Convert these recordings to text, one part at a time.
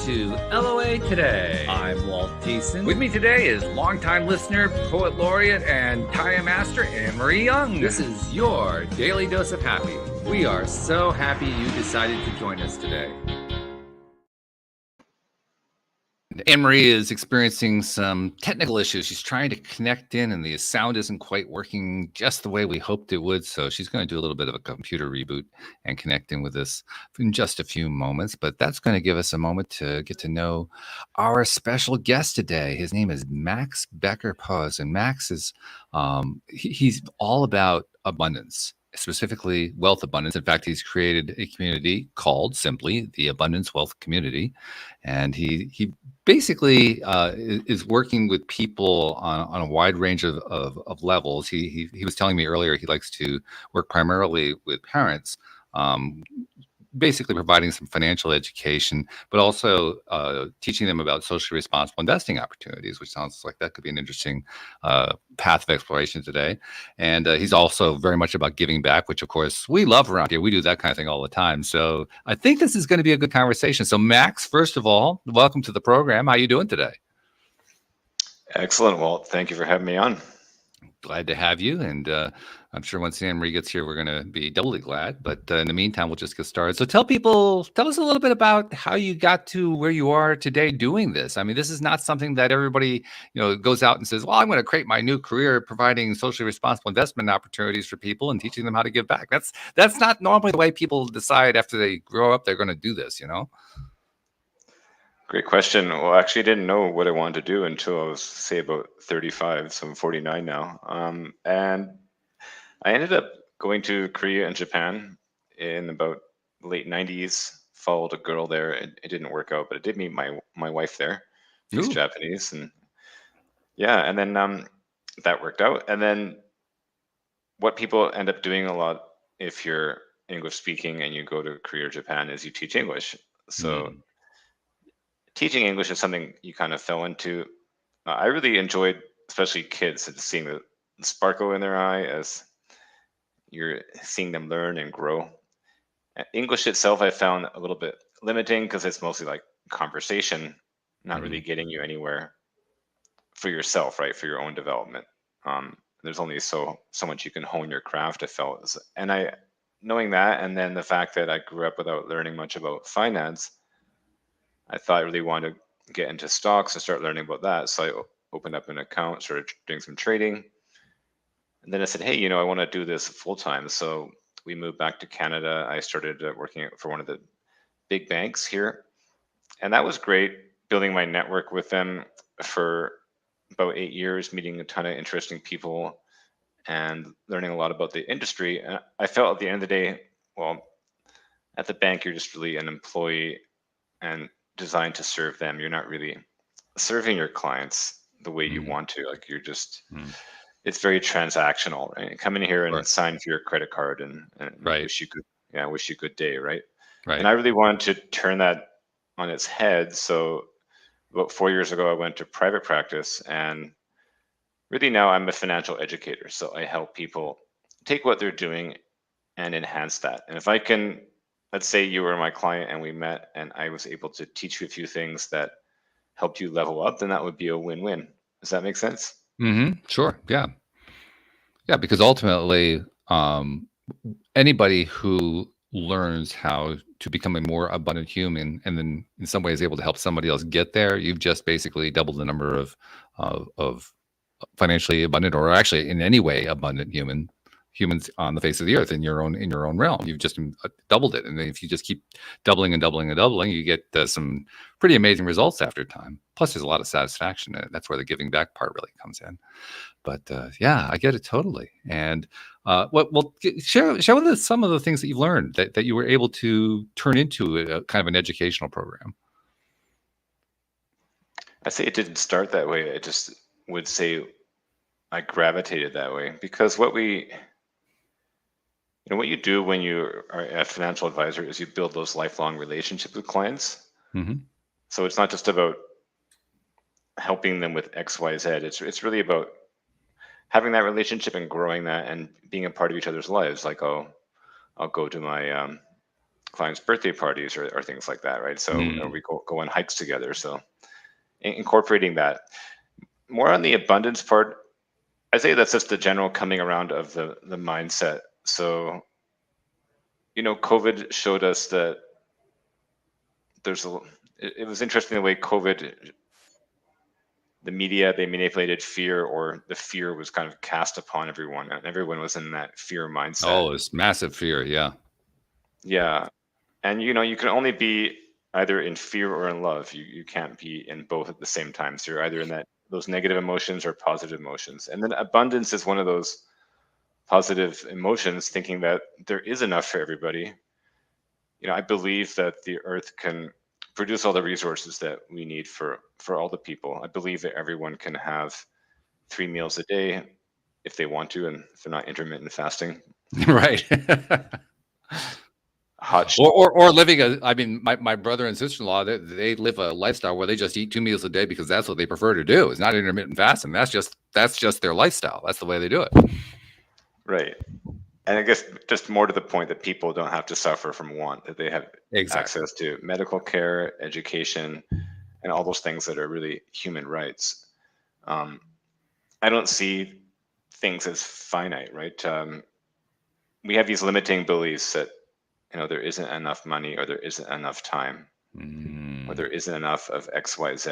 to LOA Today. I'm Walt Thiessen. With me today is longtime listener, poet laureate, and Taya Master Anne-Marie Young. This is your Daily Dose of Happy. We are so happy you decided to join us today. Anne-Marie is experiencing some technical issues. She's trying to connect in, and the sound isn't quite working just the way we hoped it would. So she's going to do a little bit of a computer reboot and connect in with us in just a few moments. But that's going to give us a moment to get to know our special guest today. His name is Max Becker-Pos, and Max is he's all about abundance, specifically wealth abundance. In fact, he's created a community called simply the Abundance Wealth Community, and he basically is working with people on a wide range of levels. He was telling me earlier he likes to work primarily with parents, basically providing some financial education, but also teaching them about socially responsible investing opportunities, which sounds like that could be an interesting path of exploration today. And he's also very much about giving back, which of course we love around here. We do that kind of thing all the time. So I think this is going to be a good conversation. So Max, first of all, welcome to the program. How are you doing today? Excellent, Walt. Thank you for having me on. Glad to have you. And I'm sure once Anne-Marie gets here, we're going to be doubly glad. But in the meantime, we'll just get started. So tell us a little bit about how you got to where you are today doing this. I mean, this is not something that everybody, goes out and says, well, I'm going to create my new career providing socially responsible investment opportunities for people and teaching them how to give back. That's not normally the way people decide after they grow up they're going to do this, Great question. Well, actually, I didn't know what I wanted to do until I was, say, about 35. So I'm 49 now. And I ended up going to Korea and Japan in about late 90s. Followed a girl there. It didn't work out, but I did meet my wife there. She's Ooh. Japanese, and yeah, and then that worked out. And then what people end up doing a lot if you're English speaking and you go to Korea or Japan is you teach English. So teaching English is something you kind of fell into. I really enjoyed, especially kids, and seeing the sparkle in their eye as you're seeing them learn and grow. English itself, I found a little bit limiting because it's mostly like conversation, not really getting you anywhere for yourself, right? For your own development. There's only so much you can hone your craft, I felt. And knowing that, and then the fact that I grew up without learning much about finance, I thought I really wanted to get into stocks and start learning about that. So I opened up an account, started doing some trading. And then I said, hey, I want to do this full time. So we moved back to Canada. I started working for one of the big banks here. And that was great, building my network with them for about 8 years, meeting a ton of interesting people and learning a lot about the industry. And I felt at the end of the day, well, at the bank, you're just really an employee and designed to serve them. You're not really serving your clients the way you want to. Like you're just, it's very transactional, right? Come in here and sign for your credit card and wish you good day, right? And I really wanted to turn that on its head. So about 4 years ago, I went to private practice, and really now I'm a financial educator. So I help people take what they're doing and enhance that. And if I can, let's say you were my client and we met and I was able to teach you a few things that helped you level up, then that would be a win-win. Does that make sense? Sure. Yeah. Yeah, because ultimately, anybody who learns how to become a more abundant human and then in some ways able to help somebody else get there, you've just basically doubled the number of financially abundant, or actually in any way abundant humans on the face of the earth in your own realm. You've just doubled it, and if you just keep doubling and doubling and doubling, you get some pretty amazing results after time. Plus, there's a lot of satisfaction in it. That's where the giving back part really comes in. But yeah, I get it totally. And share with us some of the things that you've learned that you were able to turn into a kind of an educational program. I say it didn't start that way. I just would say I gravitated that way because what you do when you are a financial advisor is you build those lifelong relationships with clients. So it's not just about helping them with X, Y, Z. It's really about having that relationship and growing that and being a part of each other's lives. Like I'll go to my clients' birthday parties or things like that, right? So Mm. we go on hikes together. So incorporating that. More on the abundance part, I say that's just the general coming around of the mindset. So, COVID showed us that it was interesting the way COVID, the media, they manipulated fear, or the fear was kind of cast upon everyone, and everyone was in that fear mindset. Oh, it's massive fear. Yeah. Yeah. And you can only be either in fear or in love. You can't be in both at the same time. So you're either in those negative emotions or positive emotions. And then abundance is one of those positive emotions, thinking that there is enough for everybody. I believe that the earth can produce all the resources that we need for all the people. I believe that everyone can have 3 meals a day if they want to, and if they're not intermittent fasting. Right. Hot or living I mean, my brother and sister-in-law, they live a lifestyle where they just eat 2 meals a day because that's what they prefer to do. It's not intermittent fasting. That's just their lifestyle. That's the way they do it. right. And I guess just more to the point that people don't have to suffer from want, that they have Exactly. access to medical care, education, and all those things that are really human rights. I don't see things as finite, right? We have these limiting beliefs that there isn't enough money, or there isn't enough time, or there isn't enough of X, Y, Z,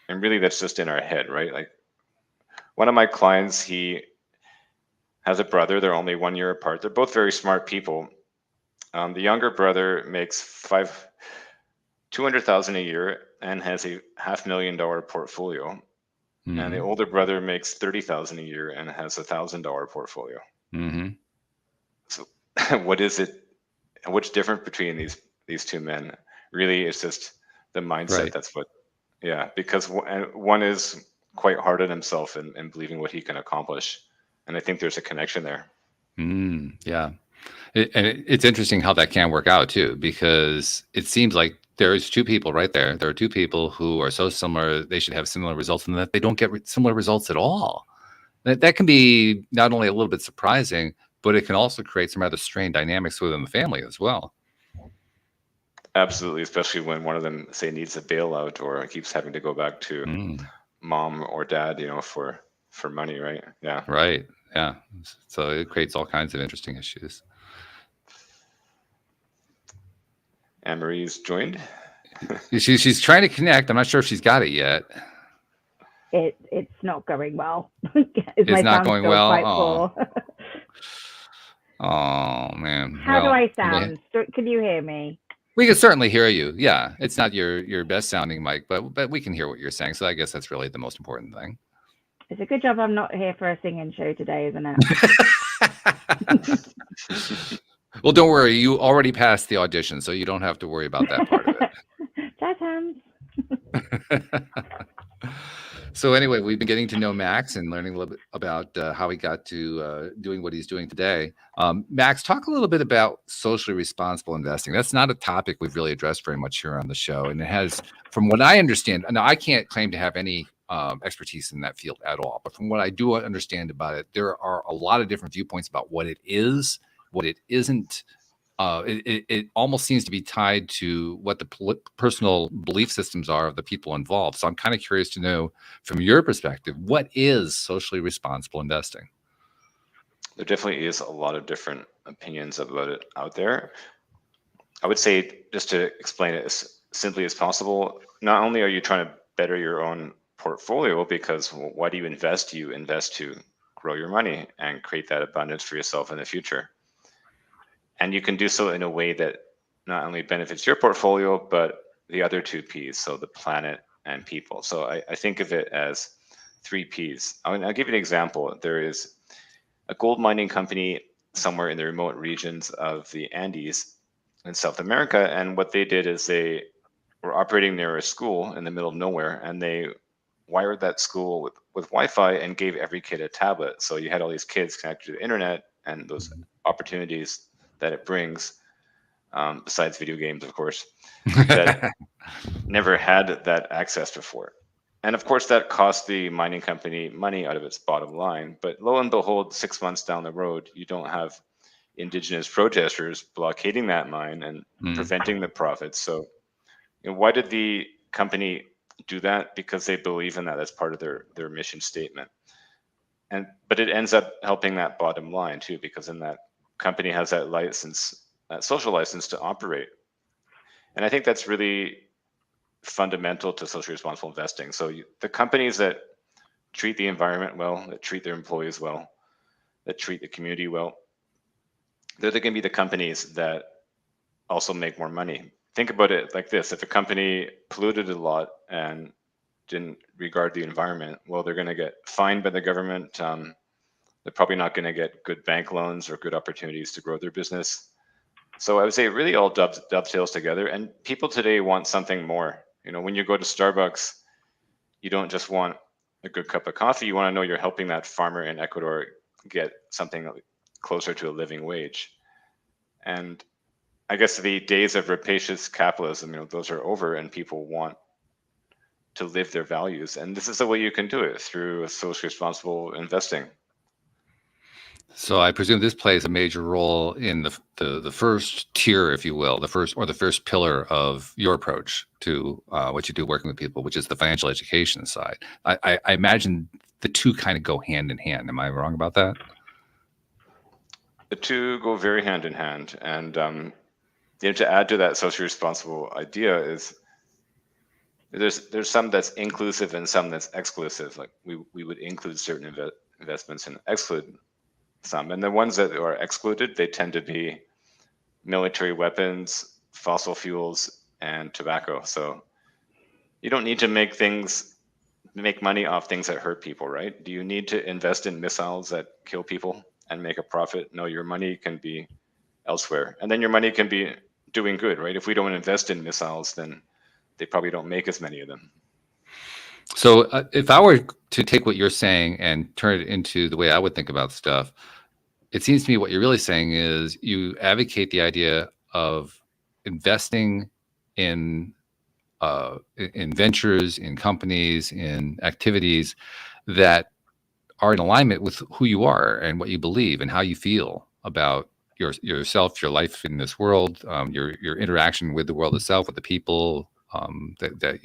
and really that's just in our head, right? Like, one of my clients, he has a brother. They're only 1 year apart. They're both very smart people. The younger brother makes 200,000 a year and has a $500,000 portfolio, and the older brother makes 30,000 a year and has $1,000 portfolio. So, what is it? What's different between these two men? Really, it's just the mindset. Right. That's what, yeah. Because one is quite hard on himself and believing what he can accomplish, and I think there's a connection there. Yeah. It's interesting how that can work out too, because it seems like there's two people right there. There are two people who are so similar, they should have similar results, and that they don't get similar results at all. That can be not only a little bit surprising, but it can also create some rather strained dynamics within the family as well. Absolutely, especially when one of them, say, needs a bailout or keeps having to go back to mom or dad, for money, right? Yeah. Right. Yeah. So it creates all kinds of interesting issues. Anne-Marie's joined. She's trying to connect. I'm not sure if she's got it yet. It's not going well. It's not going well. Quite poor. Oh man. How do I sound? Can you hear me? We can certainly hear you. Yeah, it's not your best sounding mic, but we can hear what you're saying. So I guess that's really the most important thing. It's a good job I'm not here for a singing show today, isn't it? Well, don't worry. You already passed the audition, so you don't have to worry about that part of it. Jazz hands. So anyway, we've been getting to know Max and learning a little bit about how he got to doing what he's doing today. Max, talk a little bit about socially responsible investing. That's not a topic we've really addressed very much here on the show. And it has, from what I understand, now I can't claim to have any expertise in that field at all, but from what I do understand about it, there are a lot of different viewpoints about what it is, what it isn't. It almost seems to be tied to what the personal belief systems are of the people involved. So I'm kind of curious to know, from your perspective, what is socially responsible investing? There definitely is a lot of different opinions about it out there. I would say, just to explain it as simply as possible, not only are you trying to better your own portfolio, because why do you invest? You invest to grow your money and create that abundance for yourself in the future. And you can do so in a way that not only benefits your portfolio, but the other two P's, so the planet and people. So I think of it as 3 P's. I'll give you an example. There is a gold mining company somewhere in the remote regions of the Andes in South America. And what they did is they were operating near a school in the middle of nowhere, and they wired that school with Wi-Fi and gave every kid a tablet. So you had all these kids connected to the internet and those opportunities that it brings, besides video games, of course, that never had that access before. And of course, that cost the mining company money out of its bottom line. But lo and behold, 6 months down the road, you don't have indigenous protesters blockading that mine and preventing the profits. So why did the company do that? Because they believe in that. That's part of their mission statement. But it ends up helping that bottom line too, because then that company has that license, that social license to operate. And I think that's really fundamental to socially responsible investing. So the companies that treat the environment well, that treat their employees well, that treat the community well, they're going to be the companies that also make more money. Think about it like this: if a company polluted a lot and didn't regard the environment, well, they're going to get fined by the government. They're probably not going to get good bank loans or good opportunities to grow their business. So I would say it really all dovetails together. And people today want something more. When you go to Starbucks, you don't just want a good cup of coffee. You want to know you're helping that farmer in Ecuador get something closer to a living wage. And I guess the days of rapacious capitalism, those are over, and people want to live their values. And this is the way you can do it, through socially responsible investing. So I presume this plays a major role in the first tier, if you will, the first pillar of your approach to what you do working with people, which is the financial education side. I imagine the two kind of go hand in hand. Am I wrong about that? The two go very hand in hand. And to add to that socially responsible idea is there's some that's inclusive and some that's exclusive. Like we would include certain investments and exclude some. And the ones that are excluded, they tend to be military weapons, fossil fuels, and tobacco. So you don't need to make money off things that hurt people, right? Do you need to invest in missiles that kill people and make a profit? No, your money can be elsewhere. And then your money can be doing good, right? If we don't invest in missiles, then they probably don't make as many of them. So if I were to take what you're saying and turn it into the way I would think about stuff, it seems to me what you're really saying is you advocate the idea of investing in ventures, in companies, in activities that are in alignment with who you are and what you believe and how you feel about yourself, your life in this world, your interaction with the world itself, with the people that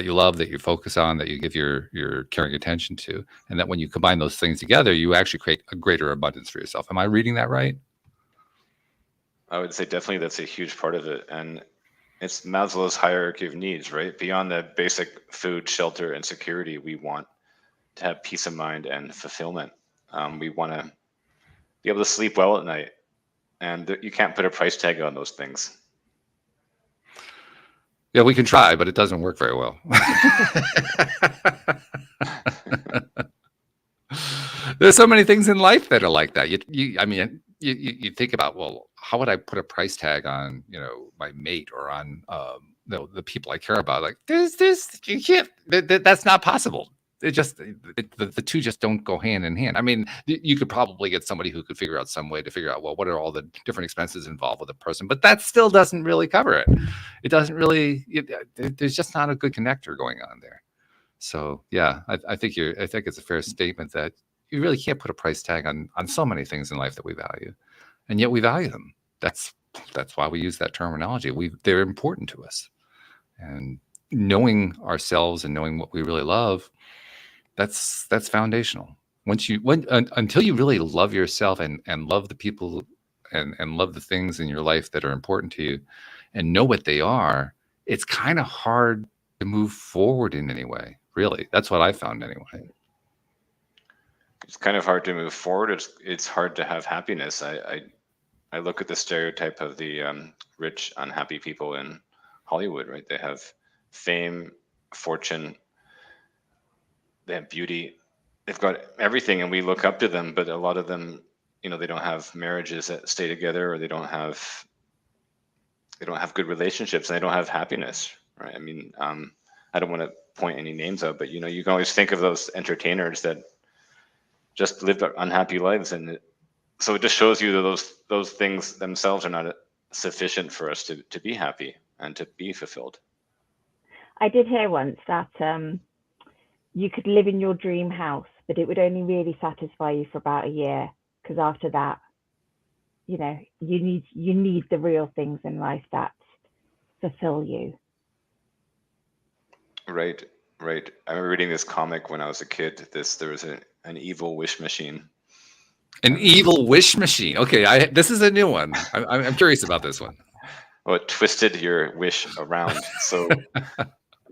you love, that you focus on, that you give your caring attention to, and that when you combine those things together, you actually create a greater abundance for yourself. Am I reading that right? I would say definitely that's a huge part of it. And it's Maslow's hierarchy of needs, right? Beyond the basic food, shelter, and security, we want to have peace of mind and fulfillment. We want to be able to sleep well at night. And you can't put a price tag on those things. Yeah, we can try, but it doesn't work very well. There's so many things in life that are like that. You think about, well, how would I put a price tag on, my mate or on the people I care about? Like you can't. That's not possible. The two just don't go hand in hand. I mean, you could probably get somebody who could figure out some way to figure out, well, what are all the different expenses involved with a person, but that still doesn't really cover it. It doesn't really. There's just not a good connector going on there. So yeah, I think it's a fair statement that you really can't put a price tag on so many things in life that we value, and yet we value them. That's why we use that terminology. They're important to us, and knowing ourselves and knowing what we really love, that's foundational. Until you really love yourself and love the people and love the things in your life that are important to you, and know what they are, it's kind of hard to move forward in any way. Really, that's what I found anyway. It's kind of hard to move forward. It's hard to have happiness. I look at the stereotype of the rich, unhappy people in Hollywood, right? They have fame, fortune, they have beauty, they've got everything, and we look up to them. But a lot of them, they don't have marriages that stay together, or they don't have good relationships, and they don't have happiness, right? I mean, I don't want to point any names out, but you can always think of those entertainers that just lived unhappy lives, and so it just shows you that those things themselves are not sufficient for us to be happy and to be fulfilled. I did hear once that you could live in your dream house, but it would only really satisfy you for about a year, because after that you know, you need the real things in life that fulfill you. Right, right. I remember reading this comic when I was a kid. There was an evil wish machine. An evil wish machine. Okay, this is a new one. I'm curious about this one. Well, it twisted your wish around. So a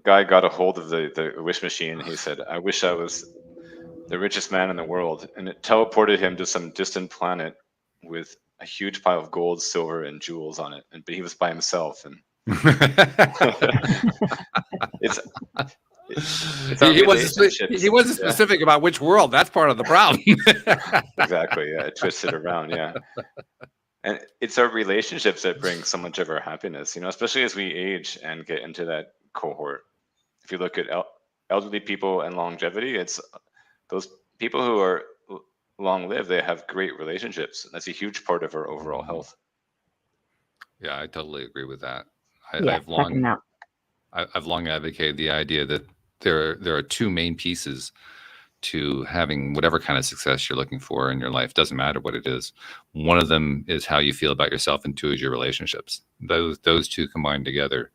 guy got a hold of the wish machine. He said, "I wish I was the richest man in the world," and it teleported him to some distant planet with a huge pile of gold, silver, and jewels on it. But he was by himself, and it's our relationships. He wasn't specific about which world. That's part of the problem. Exactly. Yeah, it twisted around. Yeah. And it's our relationships that bring so much of our happiness, especially as we age and get into that cohort. If you look at elderly people and longevity, it's those people who are long lived, they have great relationships. That's a huge part of our overall health. Yeah, I totally agree with that. I've long advocated the idea that there are two main pieces to having whatever kind of success you're looking for in your life. Doesn't matter what it is. One of them is how you feel about yourself, and two is your relationships. Those two combined together,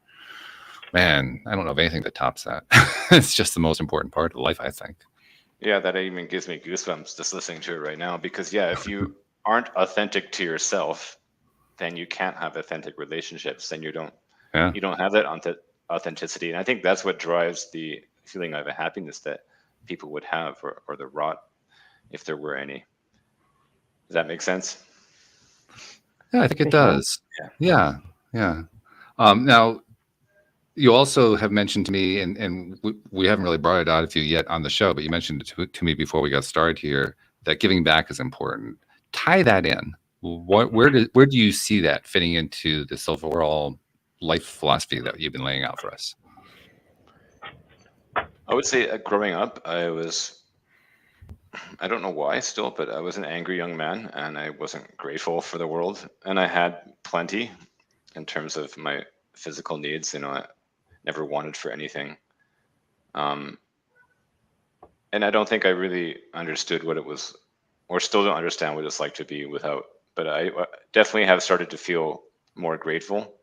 man, I don't know of anything that tops that. It's just the most important part of life, I think. Yeah, that even gives me goosebumps just listening to it right now, because if you aren't authentic to yourself, then you can't have authentic relationships. Then you don't have that authenticity. And I think that's what drives the feeling of a happiness that people would have, or the rot, if there were any. Does that make sense? Yeah, I think it does. Yeah. Now, you also have mentioned to me, and we haven't really brought it out of you yet on the show, but you mentioned it to me before we got started here, that giving back is important. Tie that in. Where do you see that fitting into this overall life philosophy that you've been laying out for us? I would say growing up, I don't know why still, but I was an angry young man, and I wasn't grateful for the world. And I had plenty in terms of my physical needs. I never wanted for anything. And I don't think I really understood what it was, or still don't understand what it's like to be without. But I definitely have started to feel more grateful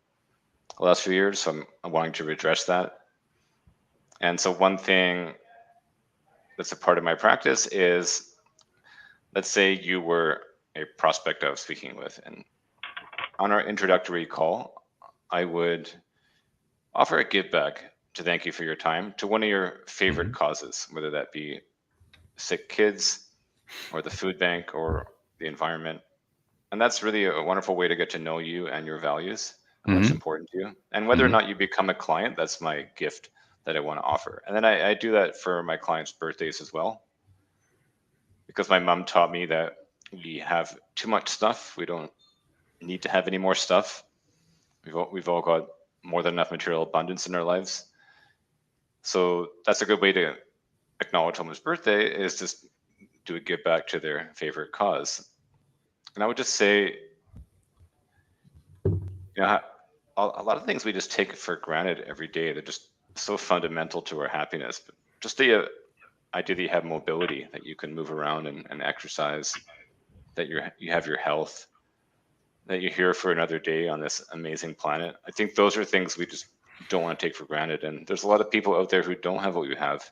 the last few years. So I'm wanting to redress that. And so one thing that's a part of my practice is, let's say you were a prospect I was speaking with, and on our introductory call, I would offer a give back to thank you for your time to one of your favorite causes, whether that be sick kids or the food bank or the environment. And that's really a wonderful way to get to know you and your values and what's important to you. And whether or not you become a client, that's my gift that I want to offer. And then I do that for my clients' birthdays as well, because my mom taught me that we have too much stuff. We don't need to have any more stuff. We've all got more than enough material abundance in our lives. So that's a good way to acknowledge someone's birthday, is just do a give back to their favorite cause. And I would just say, a lot of things we just take for granted every day. They're just so fundamental to our happiness. But just the idea that you have mobility, that you can move around and exercise, that you have your health, that you're here for another day on this amazing planet. I think those are things we just don't want to take for granted. And there's a lot of people out there who don't have what you have.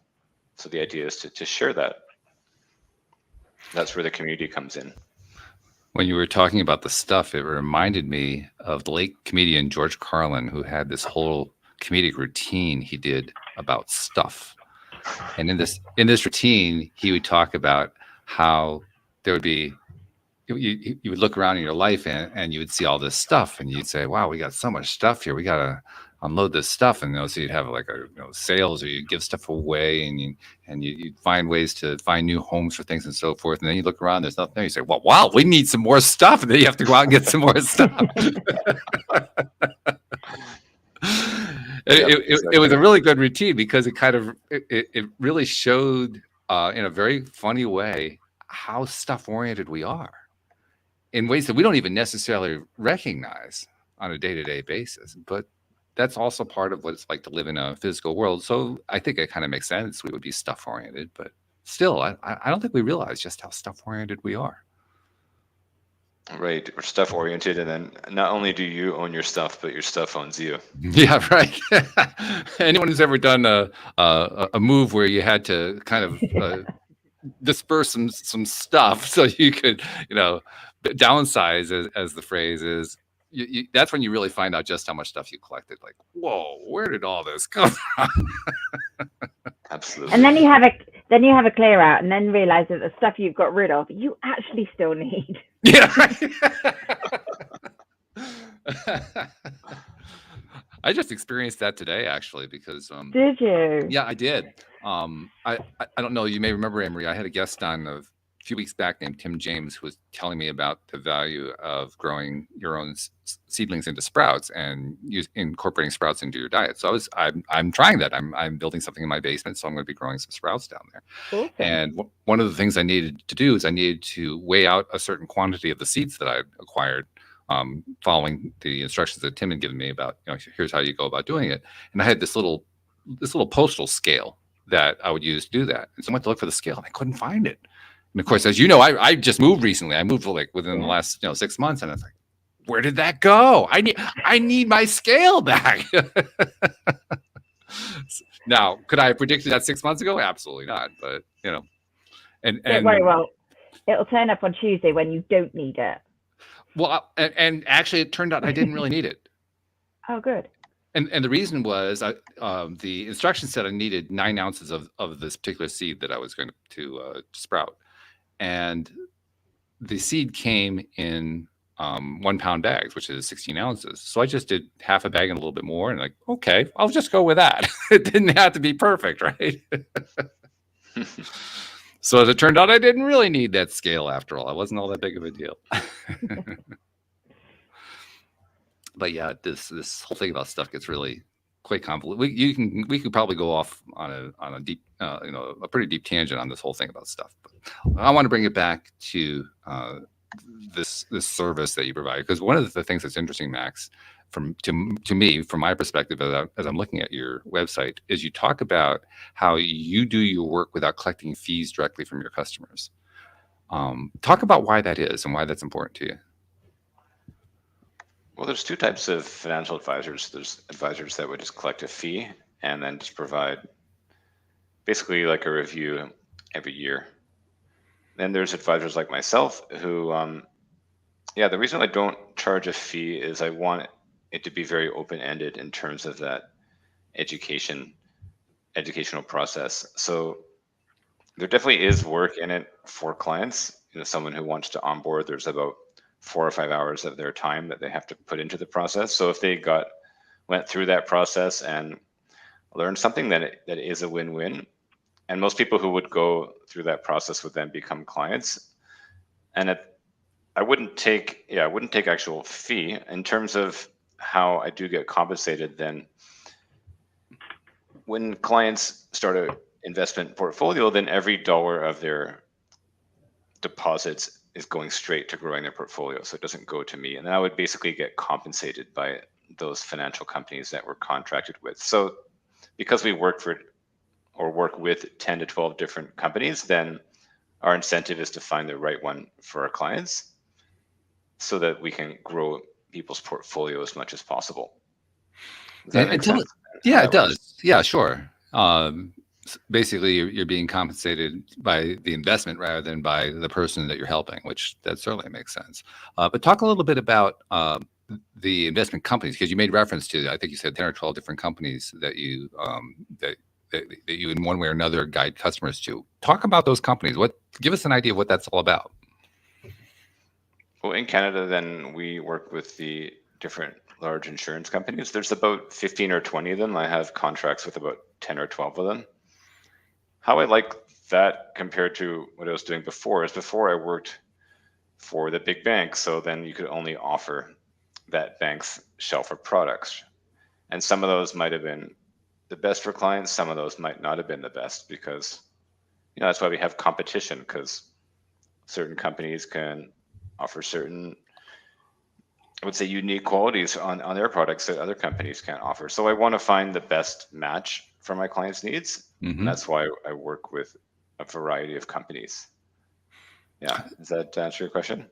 So the idea is to share that. That's where the community comes in. When you were talking about the stuff, it reminded me of the late comedian George Carlin, who had this whole comedic routine he did about stuff. And in this routine, he would talk about how there would be, you would look around in your life and you would see all this stuff, and you'd say, wow, we got so much stuff here. We got to unload this stuff. And so you'd have like sales, or you'd give stuff away, and you'd find ways to find new homes for things and so forth. And then you look around, there's nothing there. You say, well, wow, we need some more stuff. And then you have to go out and get some more stuff. It was a really good routine, because it really showed in a very funny way how stuff oriented we are in ways that we don't even necessarily recognize on a day-to-day basis. But that's also part of what it's like to live in a physical world. So I think it kind of makes sense we would be stuff oriented, but still, I don't think we realize just how stuff oriented we are. Right, or stuff oriented, and then not only do you own your stuff, but your stuff owns you. Yeah, right. Anyone who's ever done a move where you had to kind of disperse some stuff so you could, downsize, as the phrase is, that's when you really find out just how much stuff you collected. Like, whoa, where did all this come from? Absolutely. And then you have a clear out, and then realize that the stuff you've got rid of, you actually still need. Yeah, right. I just experienced that today, actually, because Did you? yeah, I did. I don't know. You may remember, Emery. I had a guest on a few weeks back named Tim James, who was telling me about the value of growing your own seedlings into sprouts and incorporating sprouts into your diet. So I'm trying that. I'm building something in my basement, so I'm going to be growing some sprouts down there. Awesome. And one of the things I needed to do is I needed to weigh out a certain quantity of the seeds that I acquired, following the instructions that Tim had given me about, here's how you go about doing it. And I had this little postal scale that I would use to do that. And so I went to look for the scale and I couldn't find it. And of course, as you know, I just moved recently. I moved within the last 6 months, and I was like, where did that go? I need my scale back. Now, could I have predicted that 6 months ago? Absolutely not. But and Don't worry. Well, it'll turn up on Tuesday when you don't need it. Well, and actually, it turned out I didn't really need it. Oh, good. And the reason was the instructions said I needed 9 ounces of this particular seed that I was going to sprout, and the seed came in 1 pound bags, which is 16 ounces. So I just did half a bag and a little bit more, and okay, I'll just go with that. It didn't have to be perfect, right? So as it turned out, I didn't really need that scale after all. It wasn't all that big of a deal. But yeah, this whole thing about stuff gets really quite convoluted. We could probably go off on a deep, a pretty deep tangent on this whole thing about stuff. But I want to bring it back to this service that you provide, because one of the things that's interesting, Max, to me, from my perspective, as I'm looking at your website, is you talk about how you do your work without collecting fees directly from your customers. Talk about why that is and why that's important to you. Well, there's 2 types of financial advisors. There's advisors that would just collect a fee and then just provide basically like a review every year. Then there's advisors like myself who, the reason I don't charge a fee is I want it to be very open-ended in terms of that educational process. So there definitely is work in it for clients. Someone who wants to onboard, there's about 4 or 5 hours of their time that they have to put into the process. So if they went through that process and learned something, that is a win-win. And most people who would go through that process would then become clients. And I wouldn't take actual fee. In terms of how I do get compensated, then when clients start an investment portfolio, then every dollar of their deposits is going straight to growing their portfolio. So it doesn't go to me. And then I would basically get compensated by those financial companies that we're contracted with. So because we work with 10 to 12 different companies, then our incentive is to find the right one for our clients so that we can grow people's portfolio as much as possible. Does that make sense? Yeah, it does. Yeah, sure. Basically, you're being compensated by the investment rather than by the person that you're helping, which that certainly makes sense. But talk a little bit about the investment companies, because you made reference to, I think you said 10 or 12 different companies that you that you in one way or another guide customers to. Talk about those companies. Give us an idea of what that's all about. Well, in Canada, then we work with the different large insurance companies. There's about 15 or 20 of them. I have contracts with about 10 or 12 of them. How I like that compared to what I was doing before is before I worked for the big banks. So then you could only offer that bank's shelf of products. And some of those might have been the best for clients. Some of those might not have been the best because, that's why we have competition, because certain companies can offer certain, I would say, unique qualities on their products that other companies can't offer. So I want to find the best match for my clients' needs. Mm-hmm. And that's why I work with a variety of companies. Yeah. Does that answer your question?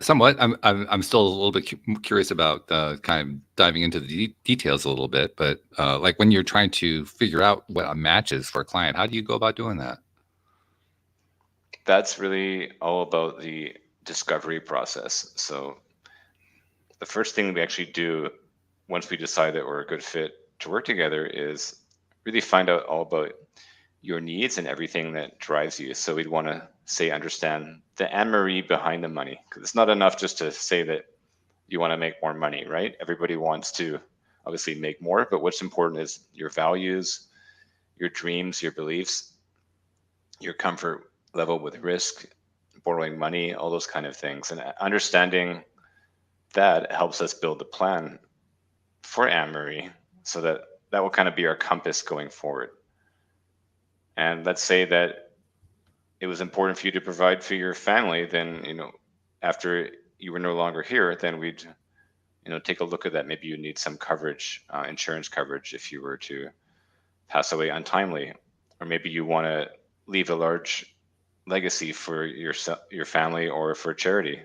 Somewhat. I'm still a little bit curious about kind of diving into the details a little bit. But like when you're trying to figure out what a match is for a client, how do you go about doing that? That's really all about the discovery process. So the first thing we actually do once we decide that we're a good fit to work together is really find out all about your needs and everything that drives you. So we'd want to say, understand the Anne-Marie behind the money, because it's not enough just to say that you want to make more money, right? Everybody wants to obviously make more, but what's important is your values, your dreams, your beliefs, your comfort level with risk, borrowing money, all those kind of things. And understanding that helps us build a plan for Anne-Marie so that that will kind of be our compass going forward. And let's say that it was important for you to provide for your family, then, after you were no longer here, then we'd, take a look at that. Maybe you need some coverage, insurance coverage, if you were to pass away untimely, or maybe you want to leave a large legacy for your family or for charity.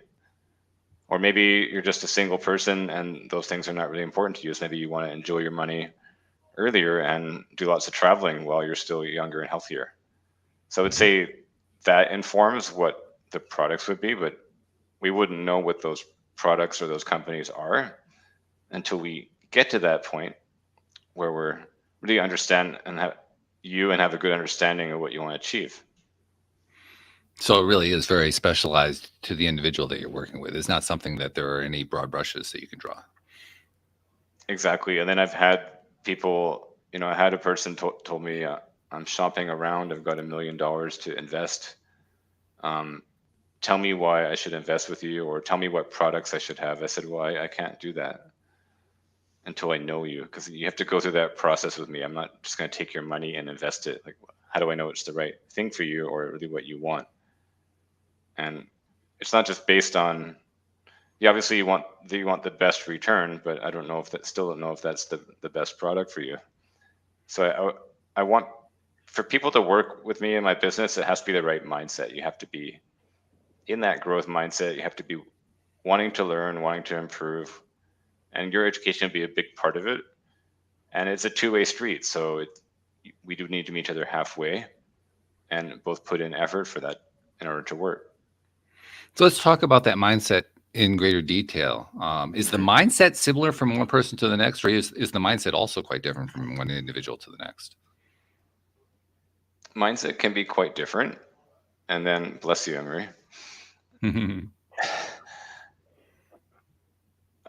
Or maybe you're just a single person and those things are not really important to you. So maybe you want to enjoy your money earlier and do lots of traveling while you're still younger and healthier. So I would say that informs what the products would be, but we wouldn't know what those products or those companies are until we get to that point where we're really understand and have a good understanding of what you want to achieve. So it really is very specialized to the individual that you're working with. It's not something that there are any broad brushes that you can draw. Exactly. And then I've had people, I had a person told me, I'm shopping around, I've got $1 million to invest. Tell me why I should invest with you, or tell me what products I should have. I said, well, I can't do that until I know you, because you have to go through that process with me. I'm not just going to take your money and invest it. Like, how do I know it's the right thing for you or really what you want? And it's not just based on, obviously you want the best return, but I don't know if still don't know if that's the best product for you. So I want for people to work with me in my business, it has to be the right mindset. You have to be in that growth mindset. You have to be wanting to learn, wanting to improve, and your education will be a big part of it. And it's a two-way street. So we do need to meet each other halfway and both put in effort for that in order to work. So let's talk about that mindset in greater detail. Is the mindset similar from one person to the next, or is the mindset also quite different from one individual to the next? Mindset can be quite different. And then, bless you, Emery. I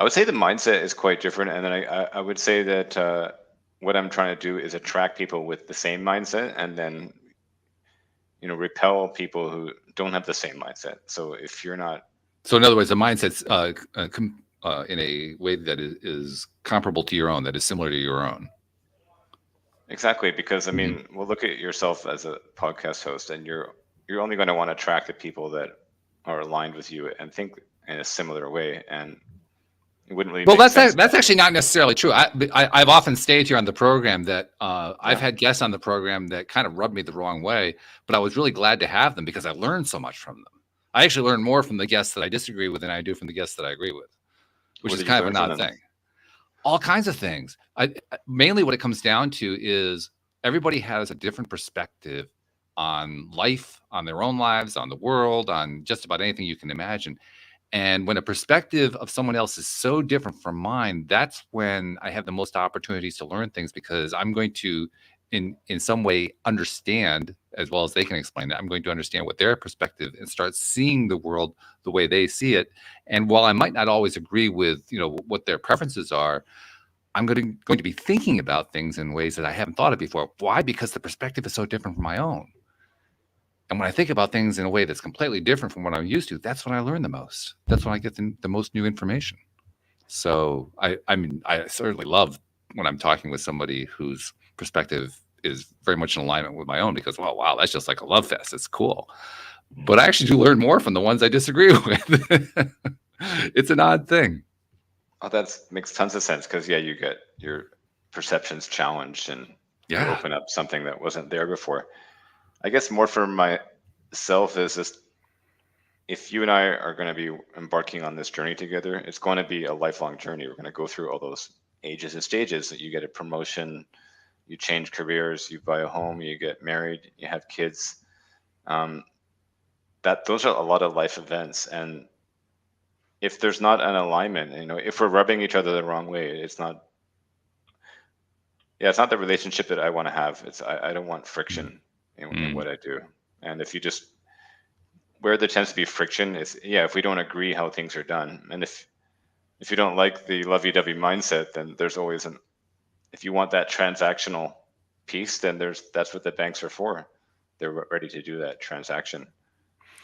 would say the mindset is quite different. And then I would say that what I'm trying to do is attract people with the same mindset and then, repel people who don't have the same mindset. So if you're not. So in other words, the mindset's in a way that is comparable to your own, that is similar to your own. Exactly, because I mean, we'll look at yourself as a podcast host, and you're only going to want to attract the people that are aligned with you and think in a similar way, and it wouldn't really. Well, that's actually not necessarily true. I've often stated here on the program that I've had guests on the program that kind of rubbed me the wrong way, but I was really glad to have them because I learned so much from them. I actually learn more from the guests that I disagree with than I do from the guests that I agree with, which is kind of an odd thing. All kinds of things. Mainly what it comes down to is everybody has a different perspective on life, on their own lives, on the world, on just about anything you can imagine. And when a perspective of someone else is so different from mine, that's when I have the most opportunities to learn things, because I'm going to, in some way, understand, as well as they can explain it. I'm going to understand what their perspective and start seeing the world the way they see it. And while I might not always agree with, what their preferences are, I'm going to be thinking about things in ways that I haven't thought of before. Why? Because the perspective is so different from my own. And when I think about things in a way that's completely different from what I'm used to, that's when I learn the most. That's when I get the most new information. So I mean, I certainly love when I'm talking with somebody whose perspective is very much in alignment with my own, because, well, wow, that's just like a love fest. It's cool. But I actually do learn more from the ones I disagree with. It's an odd thing. Oh, that makes tons of sense, because you get your perceptions challenged and you open up something that wasn't there before. I guess more for myself is just if you and I are going to be embarking on this journey together, it's going to be a lifelong journey. We're going to go through all those ages and stages. That you get a promotion, you change careers, you buy a home, you get married, you have kids. Um, those are a lot of life events, and if there's not an alignment, if we're rubbing each other the wrong way, it's not. Yeah, it's not the relationship that I want to have. I don't want friction in what I do. And if you just where there tends to be friction is, if we don't agree how things are done, and if you don't like the lovey-dovey mindset, then there's always if you want that transactional piece, then that's what the banks are for. They're ready to do that transaction.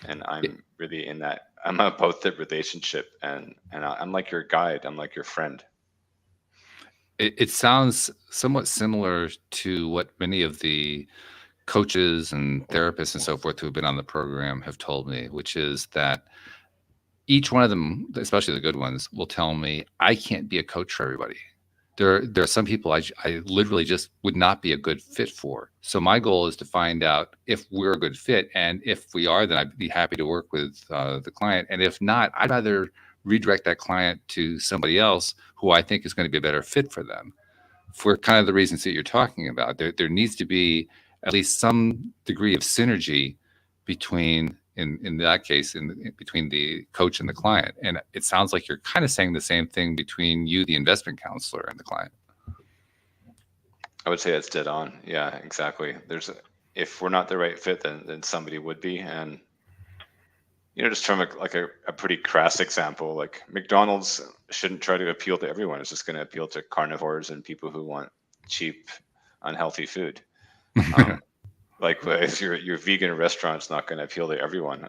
And I'm really in that. I'm about the relationship, and I'm like your guide. I'm like your friend. It sounds somewhat similar to what many of the coaches and therapists and so forth who have been on the program have told me, which is that each one of them, especially the good ones, will tell me, I can't be a coach for everybody. There are some people I literally just would not be a good fit for. So my goal is to find out if we're a good fit. And if we are, then I'd be happy to work with the client. And if not, I'd rather redirect that client to somebody else who I think is going to be a better fit for them, for kind of the reasons that you're talking about. There needs to be at least some degree of synergy between, in that case, between the coach and the client. And it sounds like you're kind of saying the same thing between you, the investment counselor, and the client. I would say that's dead on. Yeah, exactly. If we're not the right fit, then somebody would be. And just from a pretty crass example, like McDonald's shouldn't try to appeal to everyone. It's just going to appeal to carnivores and people who want cheap, unhealthy food. Like if your vegan restaurant's not going to appeal to everyone.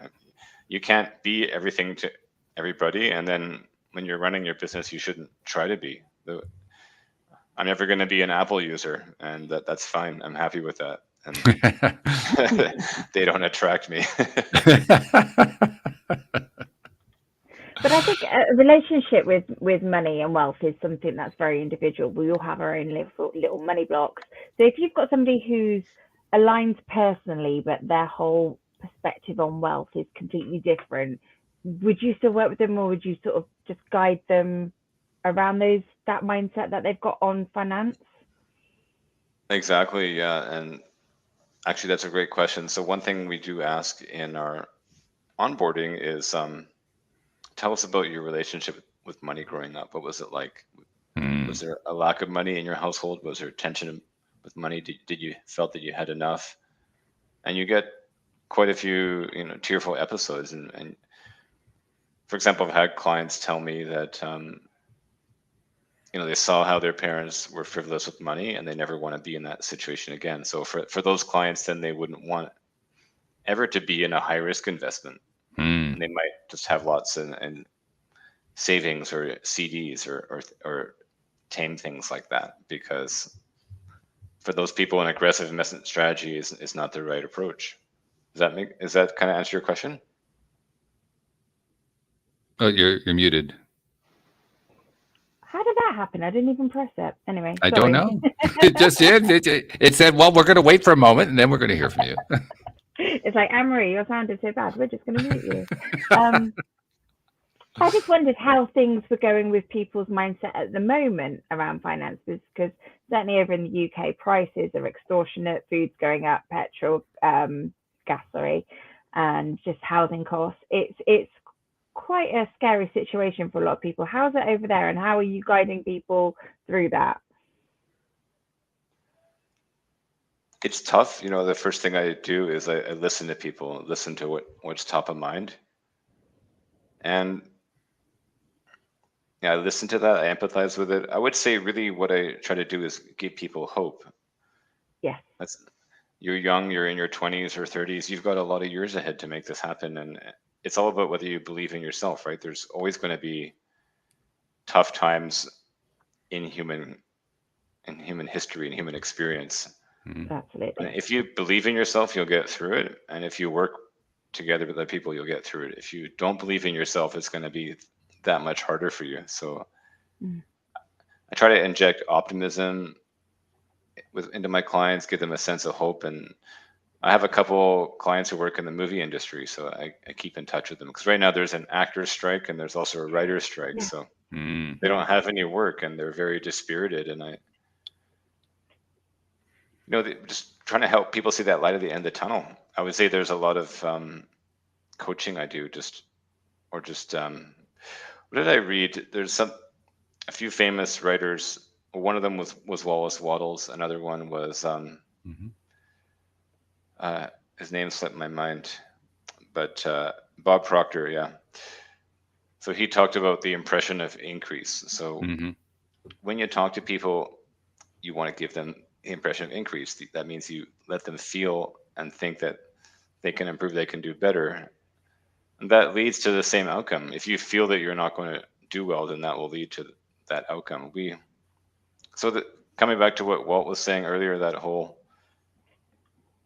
You can't be everything to everybody, and then when you're running your business, you shouldn't try to be. I'm never going to be an Apple user, and that's fine. I'm happy with that. And they don't attract me. But I think a relationship with money and wealth is something that's very individual. We all have our own little money blocks. So if you've got somebody who's aligned personally, but their whole perspective on wealth is completely different, would you still work with them, or would you sort of just guide them around that mindset that they've got on finance? Exactly, yeah. And actually, that's a great question. So one thing we do ask in our onboarding is, tell us about your relationship with money growing up. What was it like? Was there a lack of money in your household? Was there tension with money? Did you felt that you had enough? And you get quite a few, tearful episodes. And for example, I've had clients tell me that, they saw how their parents were frivolous with money, and they never want to be in that situation again. So for those clients, then they wouldn't want ever to be in a high risk investment. And they might just have lots in savings or CDs or tame things like that, because for those people, an aggressive investment strategy is not the right approach. Does that kind of answer your question? Oh, you're muted. How did that happen? I didn't even press it. Anyway, I sorry. don't know. It just did. It said, well, we're going to wait for a moment, and then we're going to hear from you. It's like, Anne-Marie, your sound is so bad. We're just going to mute you. I just wondered how things were going with people's mindset at the moment around finances, because certainly over in the UK, prices are extortionate, food's going up, petrol, gas, and just housing costs. It's quite a scary situation for a lot of people. How's it over there, and how are you guiding people through that? It's tough. The first thing I do is I listen to people, listen to what's top of mind. And yeah, I listen to that. I empathize with it. I would say really what I try to do is give people hope. Yes. You're young, you're in your 20s or 30s. You've got a lot of years ahead to make this happen. And it's all about whether you believe in yourself, right? There's always going to be tough times in human history and human experience. Absolutely. And if you believe in yourself, you'll get through it. And if you work together with other people, you'll get through it. If you don't believe in yourself, it's going to be that much harder for you. So I try to inject optimism into my clients, give them a sense of hope. And I have a couple clients who work in the movie industry, so I keep in touch with them because right now there's an actor's strike and there's also a writer's strike. Yeah. So Mm. they don't have any work and they're very dispirited. And just trying to help people see that light at the end of the tunnel. I would say there's a lot of coaching I do, what did I read? There's a few famous writers. One of them was Wallace Wattles. Another one was Mhm. his name slipped my mind, but Bob Proctor, yeah. So he talked about the impression of increase. So Mhm. when you talk to people, you want to give them the impression of increase. That means you let them feel and think that they can improve, they can do better. And that leads to the same outcome. If you feel that you're not going to do well, then that will lead to that outcome. Coming back to what Walt was saying earlier, the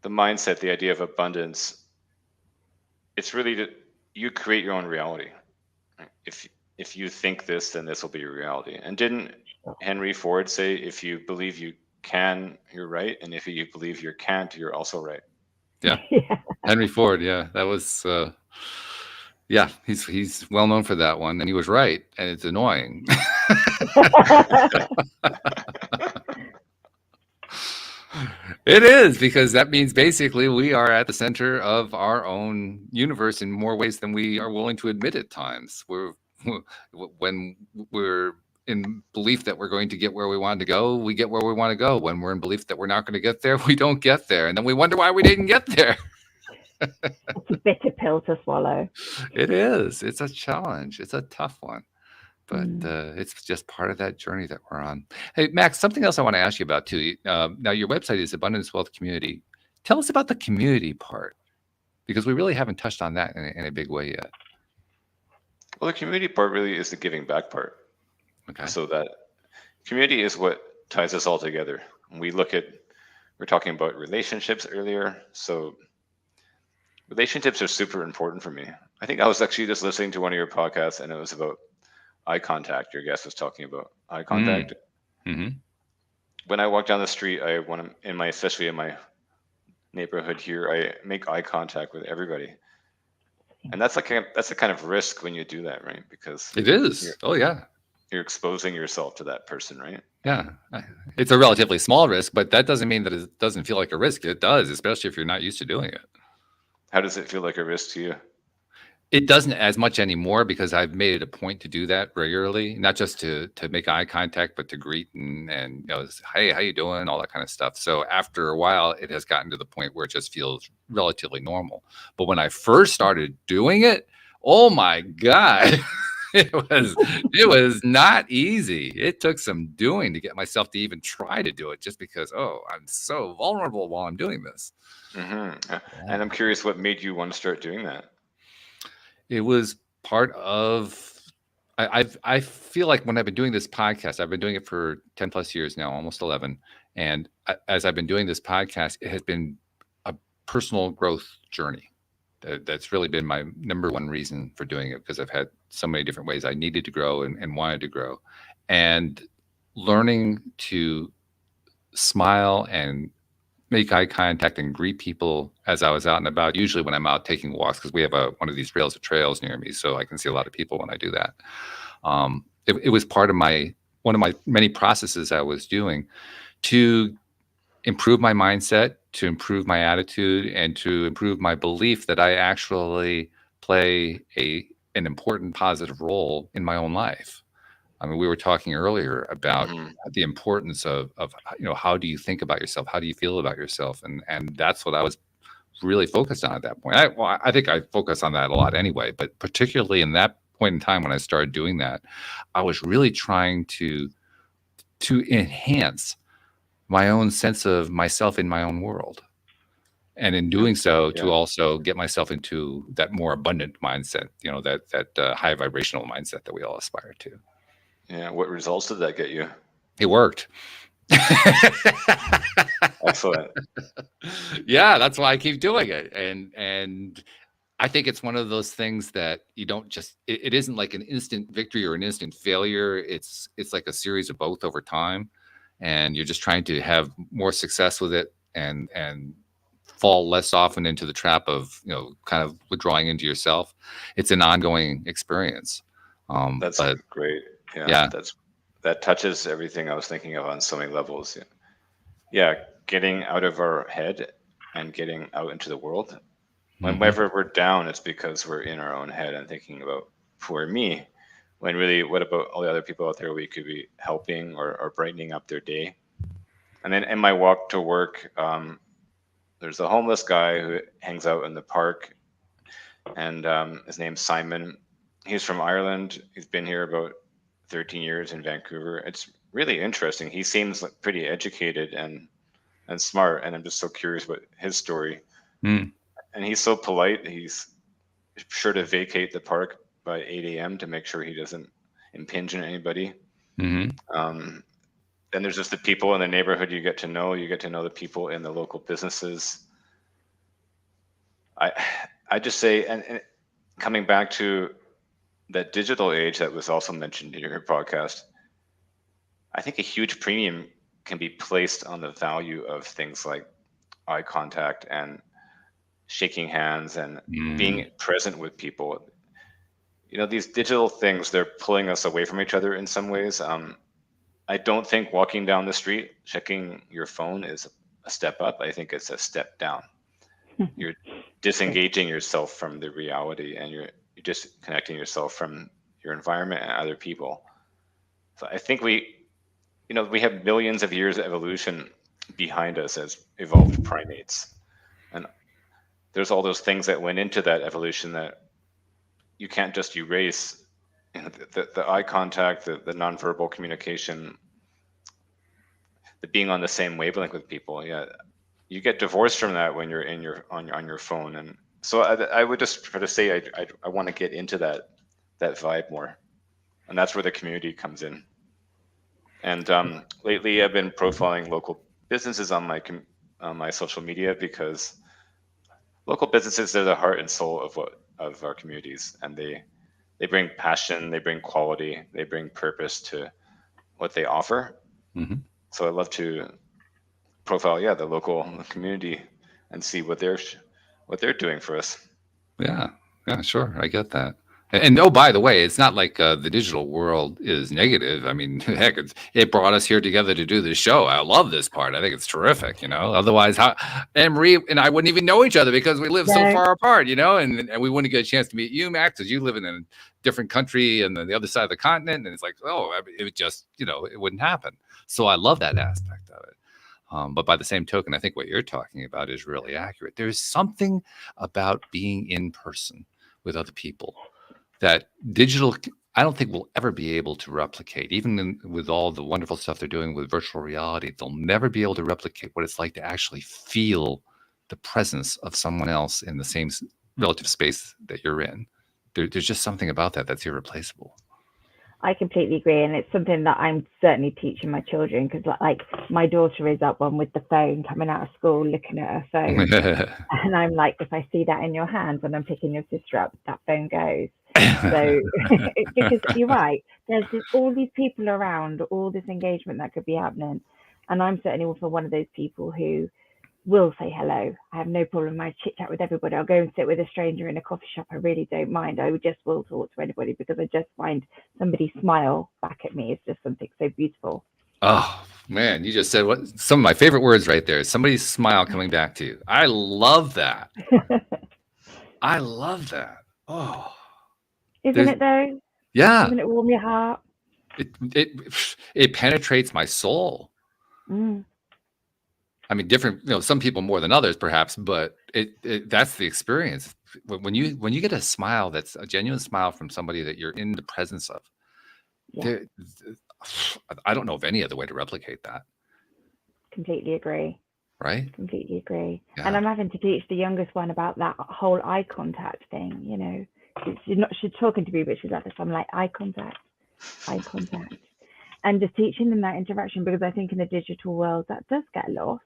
mindset, the idea of abundance, it's really that you create your own reality. If you think this, then this will be your reality. And didn't Henry Ford say, if you believe you can, you're right, and if you believe you can't, you're also right? Yeah. Yeah. Henry Ford. Yeah, that was. Yeah, he's well known for that one, and he was right, and it's annoying. It is, because that means basically we are at the center of our own universe in more ways than we are willing to admit at times. When we're in belief that we're going to get where we want to go, we get where we want to go. When we're in belief that we're not going to get there, we don't get there, and then we wonder why we didn't get there. It's a bitter pill to swallow. It is. It's a challenge. It's a tough one. But Mm. it's just part of that journey that we're on. Hey, Max, something else I want to ask you about too. Now, your website is Abundance Wealth Community. Tell us about the community part, because we really haven't touched on that in a big way yet. Well, the community part really is the giving back part. Okay. So that community is what ties us all together. We're talking about relationships earlier. So relationships are super important for me. I think I was actually just listening to one of your podcasts, and it was about eye contact. Your guest was talking about eye contact. Mm-hmm. When I walk down the street, especially in my neighborhood here, I make eye contact with everybody. And that's a kind of risk when you do that, right? Because It is. Oh, yeah. you're exposing yourself to that person, right? Yeah. It's a relatively small risk, but that doesn't mean that it doesn't feel like a risk. It does, especially if you're not used to doing it. How does it feel like a risk to you? It doesn't as much anymore, because I've made it a point to do that regularly, not just to make eye contact, but to greet and hey, how you doing, all that kind of stuff. So after a while, it has gotten to the point where it just feels relatively normal. But when I first started doing it, oh my God, it was not easy. It took some doing to get myself to even try to do it, just because, I'm so vulnerable while I'm doing this. Mm-hmm. And I'm curious, what made you want to start doing that? It was part of. I feel like when I've been doing this podcast, I've been doing it for 10 plus years now, almost 11. And as I've been doing this podcast, it has been a personal growth journey. That's really been my number one reason for doing it, because I've had so many different ways I needed to grow and wanted to grow. And learning to smile and make eye contact and greet people as I was out and about, usually when I'm out taking walks, because we have one of these trails near me, so I can see a lot of people when I do that. It was part of one of my many processes I was doing to improve my mindset, to improve my attitude, and to improve my belief that I actually play an important positive role in my own life. I mean, we were talking earlier about the importance of how do you think about yourself? How do you feel about yourself? And that's what I was really focused on at that point. I think I focus on that a lot anyway, but particularly in that point in time when I started doing that, I was really trying to enhance my own sense of myself in my own world. And in doing so, to also get myself into that more abundant mindset, that high vibrational mindset that we all aspire to. Yeah. What results did that get you? It worked. Excellent. Yeah, that's why I keep doing it. And I think it's one of those things that you don't just, it isn't like an instant victory or an instant failure. It's like a series of both over time. And you're just trying to have more success with it and fall less often into the trap of, kind of withdrawing into yourself. It's an ongoing experience. That's But great. Yeah, yeah. that touches everything I was thinking of on so many levels. Yeah, getting out of our head and getting out into the world. Whenever we're down, it's because we're in our own head and thinking about poor me. When really, what about all the other people out there we could be helping or brightening up their day? And then in my walk to work, there's a homeless guy who hangs out in the park, and his name's Simon. He's from Ireland. He's been here about 13 years in Vancouver. It's really interesting. He seems like pretty educated and smart, and I'm just so curious about his story. Mm. And he's so polite. He's sure to vacate the park by 8 a.m. to make sure he doesn't impinge on anybody. Mm-hmm. Then there's just the people in the neighborhood you get to know. You get to know the people in the local businesses. I just say, and coming back to that digital age that was also mentioned in your podcast, I think a huge premium can be placed on the value of things like eye contact and shaking hands and being present with people. These digital things, they're pulling us away from each other in some ways. I don't think walking down the street, checking your phone is a step up. I think it's a step down. You're disengaging yourself from the reality, and you're disconnecting yourself from your environment and other people. So I think we have millions of years of evolution behind us as evolved primates. And there's all those things that went into that evolution that you can't just erase. The eye contact, the nonverbal communication, the being on the same wavelength with people. Yeah, you get divorced from that when you're on your phone. And so I would just try to say I want to get into that vibe more, and that's where the community comes in. And lately, I've been profiling local businesses on my social media, because local businesses are the heart and soul of our communities, and they bring passion, they bring quality, they bring purpose to what they offer. Mm-hmm. So I love to profile, the local community and see what they're doing for us. Yeah, sure. I get that. And oh, by the way, it's not like the digital world is negative. I mean, heck, it brought us here together to do this show. I love this part. I think it's terrific. Otherwise, Anne-Marie and I wouldn't even know each other because we live so far apart. And we wouldn't get a chance to meet you, Max, because you live in a different country and the other side of the continent. And it's like, it would just, it wouldn't happen. So I love that aspect of it. But by the same token, I think what you're talking about is really accurate. There's something about being in person with other people that digital, I don't think will ever be able to replicate. Even with all the wonderful stuff they're doing with virtual reality, they'll never be able to replicate what it's like to actually feel the presence of someone else in the same relative space that you're in. There's just something about that that's irreplaceable. I completely agree, and it's something that I'm certainly teaching my children, because like my daughter is up one with the phone coming out of school looking at her phone and I'm like, if I see that in your hands and I'm picking your sister up, that phone goes. So because you're right, there's all these people around, all this engagement that could be happening, and I'm certainly also one of those people who will say hello. I have no problem. I chit chat with everybody. I'll go and sit with a stranger in a coffee shop. I really don't mind. I just will talk to anybody, because I just find somebody smile back at me is just something so beautiful. Oh man, you just said some of my favorite words right there. Somebody's smile coming back to you. I love that. I love that. Oh, isn't it though? Yeah. Doesn't it warm your heart? It penetrates my soul. I mean, different, some people more than others, perhaps, but that's the experience. When you get a smile that's a genuine smile from somebody that you're in the presence of, I don't know of any other way to replicate that. Completely agree. Right? Completely agree. Yeah. And I'm having to teach the youngest one about that whole eye contact thing. She's talking to me, but she's like this. I'm like, eye contact. And just teaching them that interaction, because I think in the digital world that does get lost.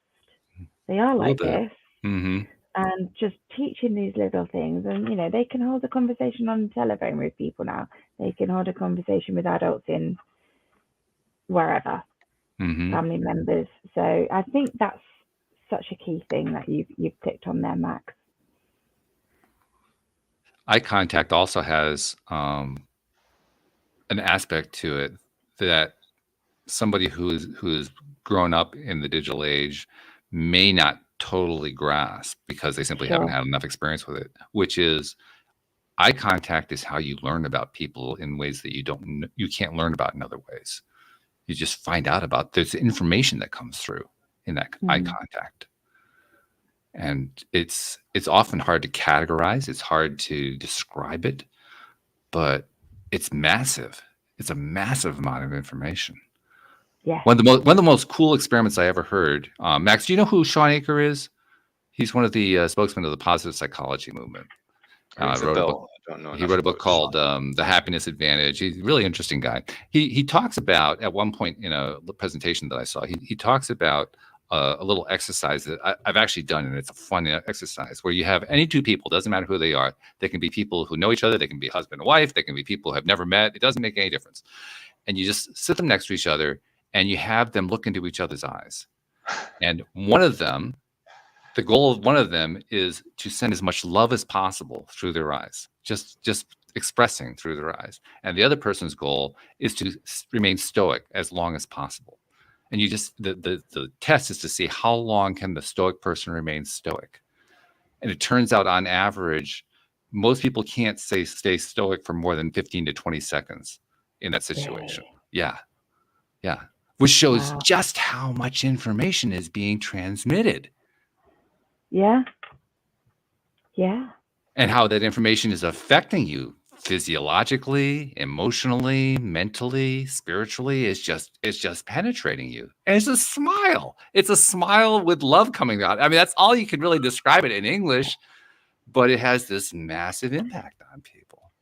They are like this. Mm-hmm. And just teaching these little things, and they can hold a conversation on the telephone with people now. They can hold a conversation with adults in wherever, family members. So I think that's such a key thing that you've ticked on there, Max. Eye contact also has an aspect to it that somebody who's grown up in the digital age may not totally grasp because they simply haven't Sure. had enough experience with it, which is eye contact is how you learn about people in ways that you can't learn about in other ways. You just find out about there's information that comes through in that eye contact. And it's often hard to categorize, it's hard to describe it, but it's massive. It's a massive amount of information. Yeah. One of the most cool experiments I ever heard. Max, do you know who Sean Aker is? He's one of the spokesmen of the positive psychology movement. Wrote a book. I don't know. He wrote a book called The Happiness Advantage. He's a really interesting guy. He talks about, at one point in a presentation that I saw, he talks about a little exercise that I've actually done, and it's a fun exercise where you have any two people, doesn't matter who they are. They can be people who know each other. They can be husband and wife. They can be people who have never met. It doesn't make any difference. And you just sit them next to each other, and you have them look into each other's eyes. And the goal of one of them is to send as much love as possible through their eyes, just expressing through their eyes. And the other person's goal is to remain stoic as long as possible. And you just, the test is to see how long can the stoic person remain stoic. And it turns out on average, most people can't stay stoic for more than 15 to 20 seconds in that situation. Yeah. Which shows just how much information is being transmitted. Yeah. And how that information is affecting you physiologically, emotionally, mentally, spiritually. It's just penetrating you. And it's a smile. It's a smile with love coming out. I mean, that's all you can really describe it in English, but it has this massive impact on people.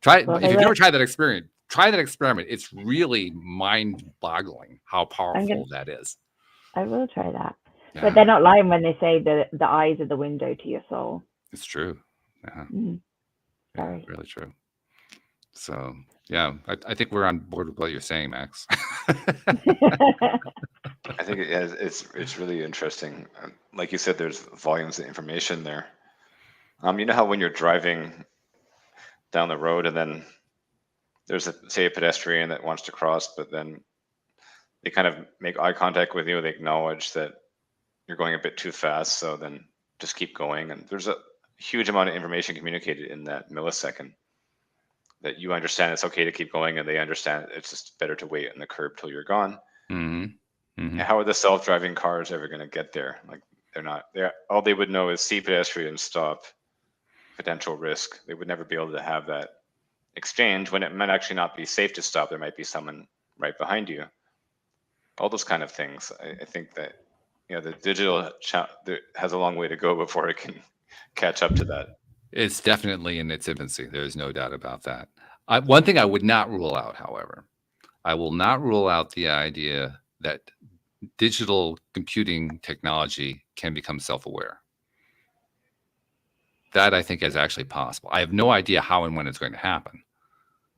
If you've never tried that experiment, try that experiment. It's really mind-boggling how powerful that is. I will try that. Yeah. But they're not lying when they say that the eyes are the window to your soul. It's true. Yeah. Very. Really true. So, yeah, I think we're on board with what you're saying, Max. I think it's really interesting. Like you said, there's volumes of information there. You know how when you're driving down the road and then there's a pedestrian that wants to cross, but then they kind of make eye contact with you. They acknowledge that you're going a bit too fast, so then just keep going. And there's a huge amount of information communicated in that millisecond that you understand it's okay to keep going, and they understand it's just better to wait on the curb till you're gone. How are the self-driving cars ever going to get there? Like all they would know is see pedestrian, stop, potential risk. They would never be able to have that exchange when it might actually not be safe to stop. There might be someone right behind you. All those kind of things. I think that the digital has a long way to go before it can catch up to that. It's definitely in its infancy. There's no doubt about that. One thing I would not rule out, however, I will not rule out the idea that digital computing technology can become self-aware. That I think is actually possible. I have no idea how and when it's going to happen,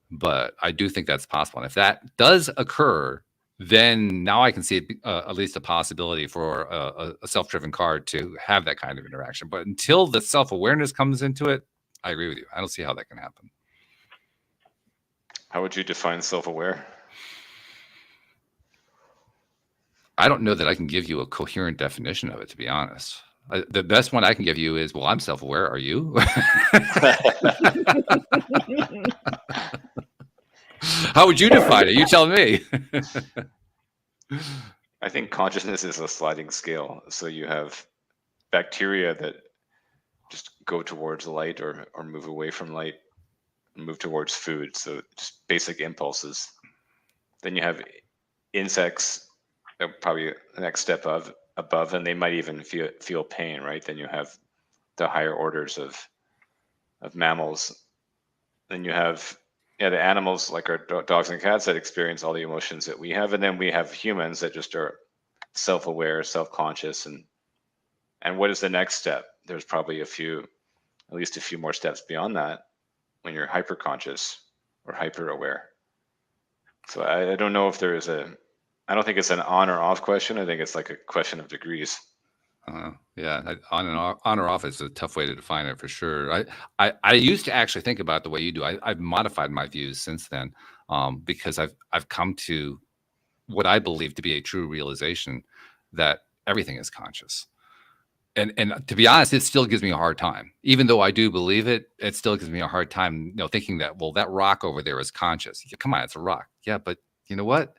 but I do think that's possible. And if that does occur, then now I can see at least a possibility for a self-driven car to have that kind of interaction. But until the self-awareness comes into it, I agree with you. I don't see how that can happen. How would you define self-aware? I don't know that I can give you a coherent definition of it, to be honest. The best one I can give you is, well, I'm self-aware. Are you? How would you define it? You tell me. I think consciousness is a sliding scale. So you have bacteria that just go towards light or move away from light, move towards food. So just basic impulses. Then you have insects, probably the next step above, and they might even feel pain, right? Then you have the higher orders of mammals. Then you have the animals like our dogs and cats that experience all the emotions that we have, and then we have humans that just are self-aware, self-conscious, and what is the next step? There's probably at least a few more steps beyond that when you're hyper-conscious or hyper-aware. So I don't know if there is I don't think it's an on or off question. I think it's like a question of degrees. Yeah, on or off is a tough way to define it for sure. I used to actually think about it the way you do. I've modified my views since then, because I've come to what I believe to be a true realization that everything is conscious. And to be honest, it still gives me a hard time. Even though I do believe it, it still gives me a hard time, thinking that, well, that rock over there is conscious. Yeah, come on, it's a rock. Yeah, but you know what?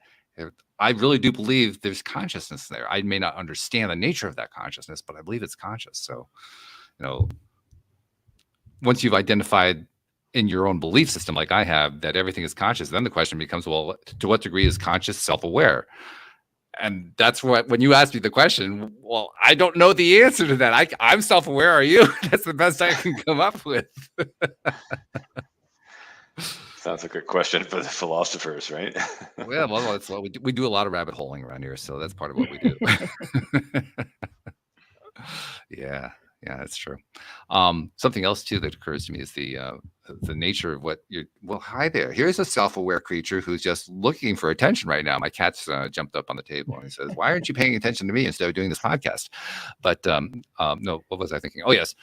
I really do believe there's consciousness there. I may not understand the nature of that consciousness, but I believe it's conscious. So, once you've identified in your own belief system, like I have, that everything is conscious, then the question becomes, well, to what degree is conscious self-aware? And that's what, when you asked me the question, well, I don't know the answer to that. I'm self-aware. Are you? That's the best I can come up with. Sounds like a question for the philosophers, right? Well, that's what we do. We do a lot of rabbit holing around here, so that's part of what we do. Yeah, that's true. Something else too that occurs to me is the nature of what you're. Well, hi there. Here's a self-aware creature who's just looking for attention right now. My cat's jumped up on the table and he says, "Why aren't you paying attention to me instead of doing this podcast?" But no, what was I thinking? Oh yes.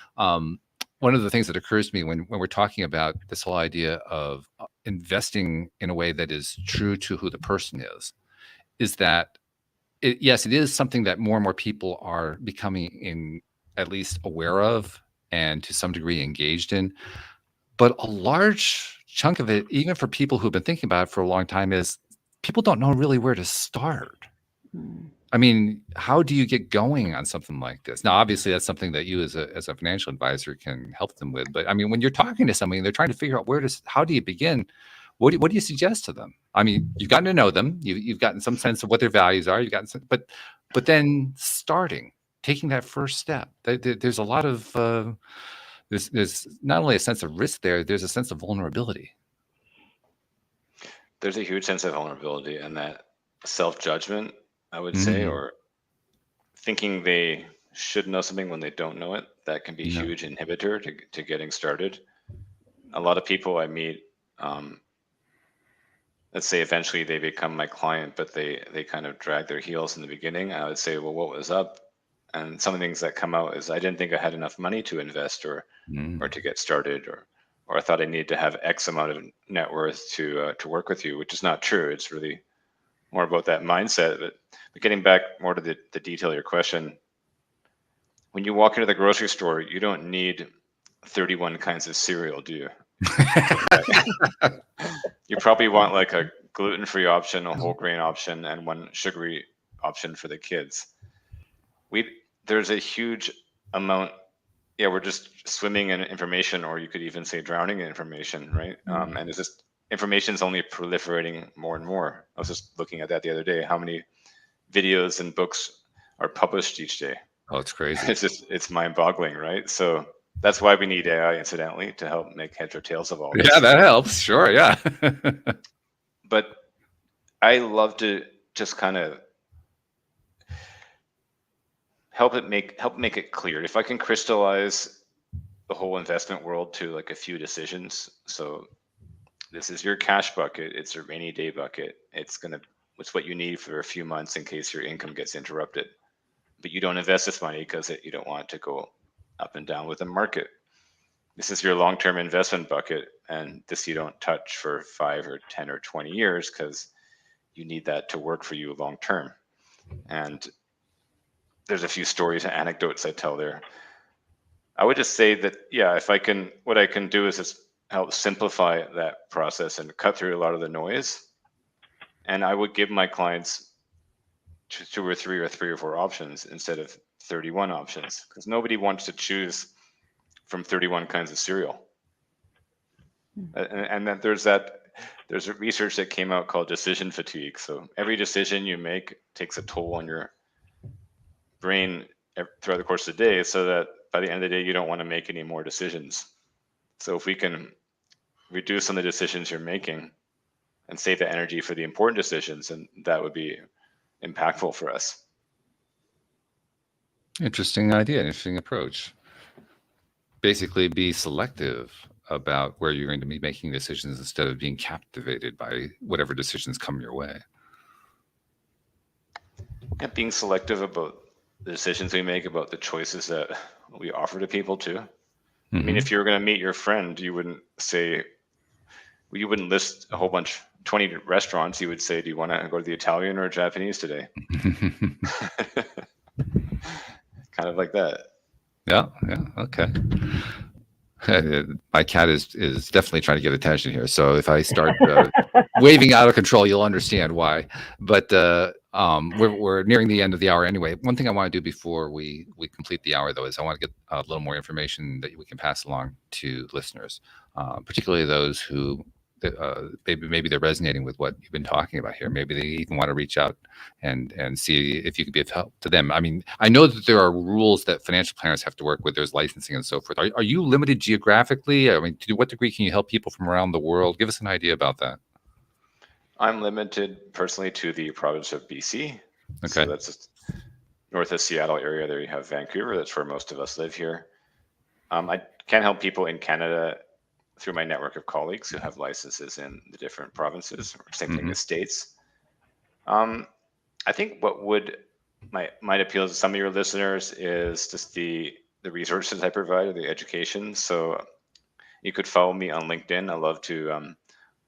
One of the things that occurs to me when we're talking about this whole idea of investing in a way that is true to who the person is that yes, it is something that more and more people are becoming at least aware of and to some degree engaged in. But a large chunk of it, even for people who've been thinking about it for a long time, is people don't know really where to start. I mean, how do you get going on something like this? Now, obviously, that's something that you as a financial advisor can help them with. But I mean, when you're talking to somebody and they're trying to figure out how do you begin? What do you suggest to them? I mean, you've gotten to know them. You've gotten some sense of what their values are. You've gotten some, but then taking that first step. There's a lot of there's not only a sense of risk there. There's a sense of vulnerability. There's a huge sense of vulnerability and that self-judgment, I would say, or thinking they should know something when they don't know it. That can be a huge inhibitor to getting started. A lot of people I meet, let's say eventually they become my client, but they kind of drag their heels in the beginning. I would say, well, what was up? And some of the things that come out is I didn't think I had enough money to invest or to get started, or I thought I needed to have X amount of net worth to work with you, which is not true. It's really more about that mindset. But getting back more to the detail of your question, when you walk into the grocery store, you don't need 31 kinds of cereal, do you? You probably want like a gluten-free option, a whole grain option, and one sugary option for the kids. There's a huge amount. Yeah, we're just swimming in information, or you could even say drowning in information, right? And it's just information's only proliferating more and more. I was just looking at that the other day. How many videos and books are published each day? Oh, it's crazy. It's mind-boggling, right? So that's why we need AI, incidentally, to help make heads or tails of all this. Yeah, that helps. Sure, yeah. But I love to just kind of help make it clear. If I can crystallize the whole investment world to like a few decisions. So this is your cash bucket. It's a rainy day bucket. It's what you need for a few months in case your income gets interrupted. But you don't invest this money because you don't want it to go up and down with the market. This is your long-term investment bucket, and this you don't touch for 5 or 10 or 20 years because you need that to work for you long-term. And there's a few stories and anecdotes I tell there. I would just say that, yeah, what I can do is just help simplify that process and cut through a lot of the noise. And I would give my clients 2 or 3 or 3 or 4 options instead of 31 options, because nobody wants to choose from 31 kinds of cereal. And then there's a research that came out called decision fatigue. So every decision you make takes a toll on your brain throughout the course of the day, so that by the end of the day, you don't want to make any more decisions. So if we can reduce some of the decisions you're making and save the energy for the important decisions, and that would be impactful for us. Interesting idea, interesting approach. Basically, be selective about where you're going to be making decisions instead of being captivated by whatever decisions come your way. And being selective about the decisions we make, about the choices that we offer to people too. Mm-hmm. I mean, if you were going to meet your friend, you wouldn't list a whole bunch, 20 restaurants. You would say, do you want to go to the Italian or Japanese today? Kind of like that. Yeah. Okay. My cat is definitely trying to get attention here. So if I start waving out of control, you'll understand why. But we're nearing the end of the hour anyway. One thing I want to do before we complete the hour, though, is I want to get a little more information that we can pass along to listeners, particularly those who maybe they're resonating with what you've been talking about here. Maybe they even want to reach out and see if you could be of help to them. I mean, I know that there are rules that financial planners have to work with. There's licensing and so forth. Are you limited geographically? I mean, to what degree can you help people from around the world? Give us an idea about that. I'm limited personally to the province of BC. Okay. So that's just north of Seattle area. There you have Vancouver. That's where most of us live here. I can help people in Canada through my network of colleagues who have licenses in the different provinces, or same thing as states. I think what might appeal to some of your listeners is just the resources I provide, or the education. So you could follow me on LinkedIn. I love to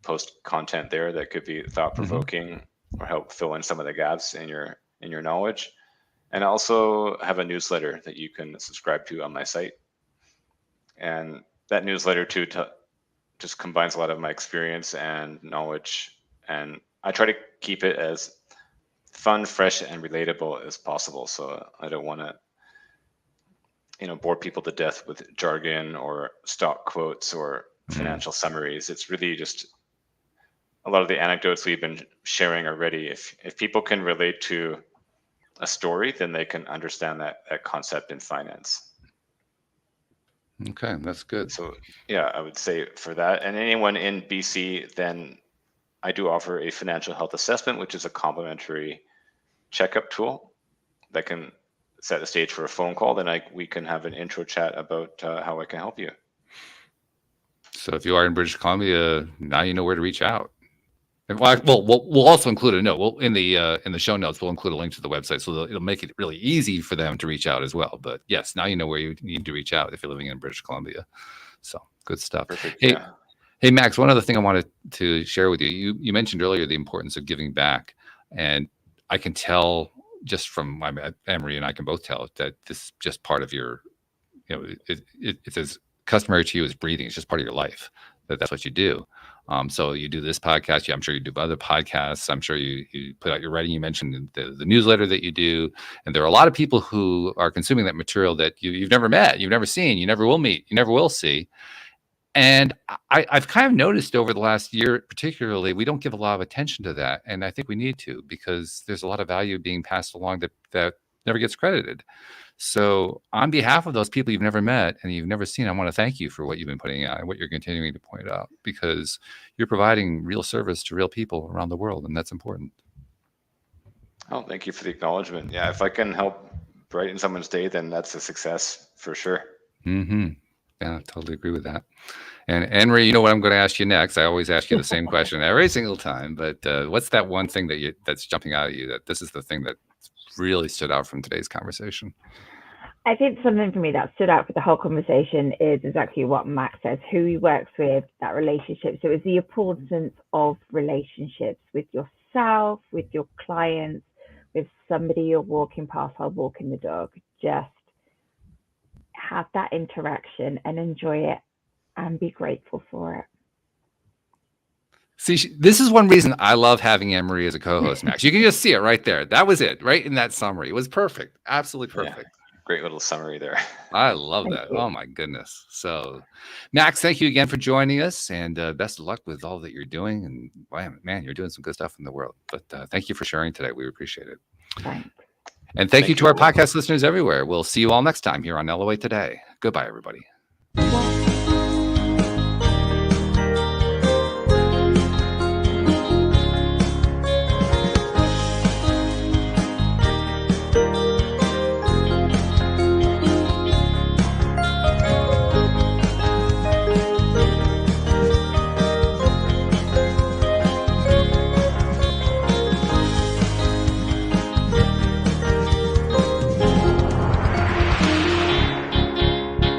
post content there that could be thought-provoking or help fill in some of the gaps in your knowledge. And I also have a newsletter that you can subscribe to on my site. And that newsletter too just combines a lot of my experience and knowledge, and I try to keep it as fun, fresh, and relatable as possible. So I don't want to, bore people to death with jargon or stock quotes or financial summaries. It's really just a lot of the anecdotes we've been sharing already. If people can relate to a story, then they can understand that concept in finance. Okay, that's good. So yeah, I would say for that, and anyone in BC, then I do offer a financial health assessment, which is a complimentary checkup tool that can set the stage for a phone call. Then we can have an intro chat about how I can help you. So if you are in British Columbia, now you know where to reach out. Well, we'll also include a note. Well, in the show notes, we'll include a link to the website, so it'll make it really easy for them to reach out as well. But yes, now you know where you need to reach out if you're living in British Columbia. So good stuff. Perfect. Hey, Max. One other thing I wanted to share with you. You mentioned earlier the importance of giving back, and I can tell just from Emery and I can both tell that this is just part of your, it's as customary to you as breathing. It's just part of your life. That's what you do. So you do this podcast. I'm sure you do other podcasts. I'm sure you put out your writing. You mentioned the newsletter that you do. And there are a lot of people who are consuming that material that you've never met, you've never seen, you never will meet, you never will see. And I've kind of noticed over the last year, particularly, we don't give a lot of attention to that. And I think we need to, because there's a lot of value being passed along that never gets credited. So on behalf of those people you've never met and you've never seen, I want to thank you for what you've been putting out and what you're continuing to point out, because you're providing real service to real people around the world, and that's important. Oh, thank you for the acknowledgement. Yeah, if I can help brighten someone's day, then that's a success for sure. Mm-hmm. Yeah, I totally agree with that. And Henry, you know what I'm going to ask you next? I always ask you the same question every single time, but what's that one thing that's jumping out at you, that this is the thing that really stood out from today's conversation? I think something for me that stood out for the whole conversation is exactly what Max says, who he works with, that relationship. So it's the importance of relationships with yourself, with your clients, with somebody you're walking past while walking the dog. Just have that interaction and enjoy it and be grateful for it. See, this is one reason I love having Anne-Marie as a co-host, Max. You can just see it right there. That was it, right in that summary. It was perfect. Absolutely perfect. Yeah, great little summary there. I love that. Oh, my goodness. So, Max, thank you again for joining us, and best of luck with all that you're doing. And, man, you're doing some good stuff in the world. But thank you for sharing today. We appreciate it. Thanks. And thank you to our podcast listeners everywhere. We'll see you all next time here on LOA Today. Goodbye, everybody.